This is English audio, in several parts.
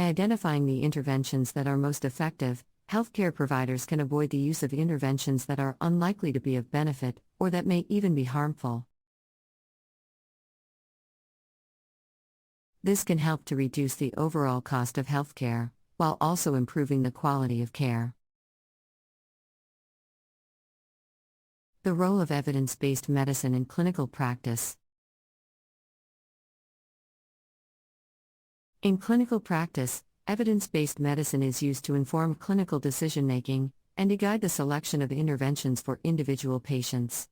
By identifying the interventions that are most effective, healthcare providers can avoid the use of interventions that are unlikely to be of benefit, or that may even be harmful. This can help to reduce the overall cost of healthcare, while also improving the quality of care. The role of evidence-based medicine in clinical practice. In clinical practice, evidence-based medicine is used to inform clinical decision-making and to guide the selection of interventions for individual patients.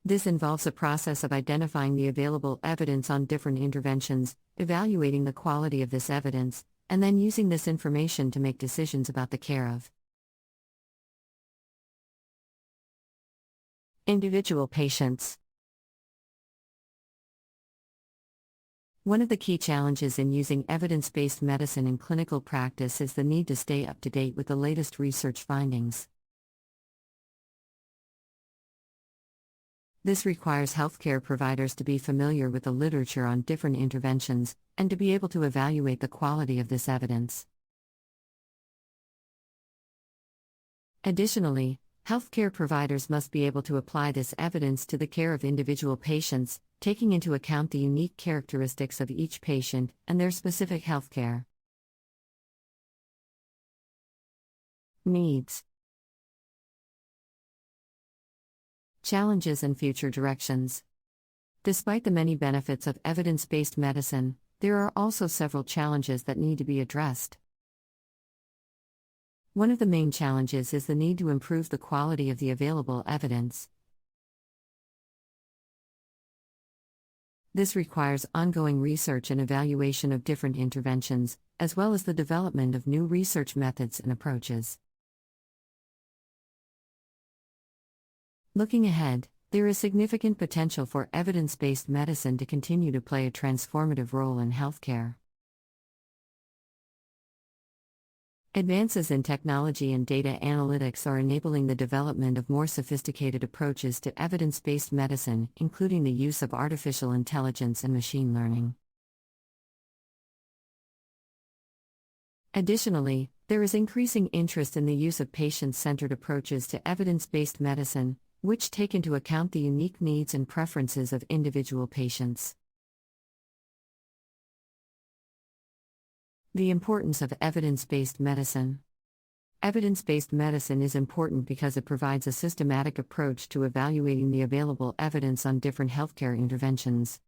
This involves a process of identifying the available evidence on different interventions, evaluating the quality of this evidence, and then using this information to make decisions about the care of individual patients. One of the key challenges in using evidence-based medicine in clinical practice is the need to stay up to date with the latest research findings. This requires healthcare providers to be familiar with the literature on different interventions, and to be able to evaluate the quality of this evidence. Additionally, healthcare providers must be able to apply this evidence to the care of individual patients, taking into account the unique characteristics of each patient and their specific healthcare needs. Challenges and future directions. Despite the many benefits of evidence-based medicine, there are also several challenges that need to be addressed. One of the main challenges is the need to improve the quality of the available evidence. This requires ongoing research and evaluation of different interventions, as well as the development of new research methods and approaches. Looking ahead, there is significant potential for evidence-based medicine to continue to play a transformative role in healthcare. Advances in technology and data analytics are enabling the development of more sophisticated approaches to evidence-based medicine, including the use of artificial intelligence and machine learning. Additionally, there is increasing interest in the use of patient-centered approaches to evidence-based medicine, which take into account the unique needs and preferences of individual patients. The importance of evidence-based medicine. Evidence-based medicine is important because it provides a systematic approach to evaluating the available evidence on different healthcare interventions,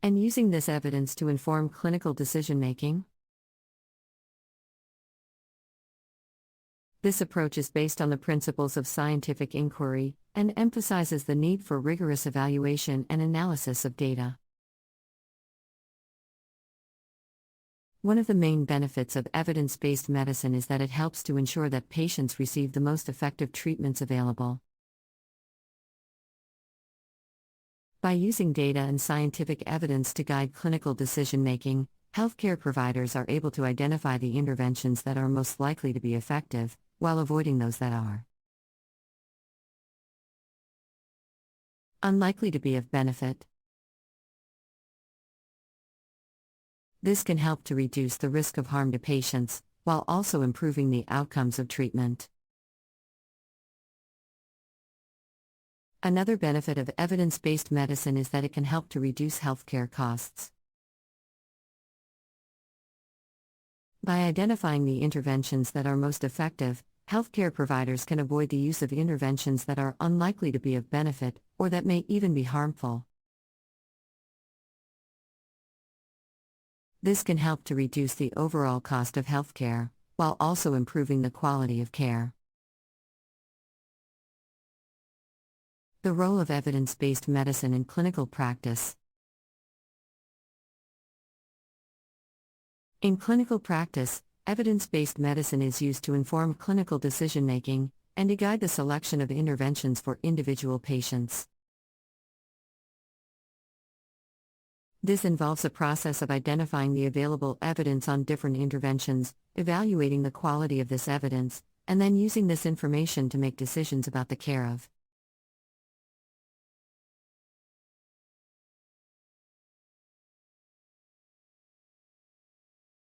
and using this evidence to inform clinical decision-making. This approach is based on the principles of scientific inquiry and emphasizes the need for rigorous evaluation and analysis of data. One of the main benefits of evidence-based medicine is that it helps to ensure that patients receive the most effective treatments available. By using data and scientific evidence to guide clinical decision-making, healthcare providers are able to identify the interventions that are most likely to be effective, while avoiding those that are unlikely to be of benefit. This can help to reduce the risk of harm to patients, while also improving the outcomes of treatment. Another benefit of evidence-based medicine is that it can help to reduce healthcare costs. By identifying the interventions that are most effective, healthcare providers can avoid the use of interventions that are unlikely to be of benefit, or that may even be harmful. This can help to reduce the overall cost of healthcare, while also improving the quality of care. The role of evidence-based medicine in clinical practice. In clinical practice, evidence-based medicine is used to inform clinical decision-making and to guide the selection of interventions for individual patients. This involves a process of identifying the available evidence on different interventions, evaluating the quality of this evidence, and then using this information to make decisions about the care of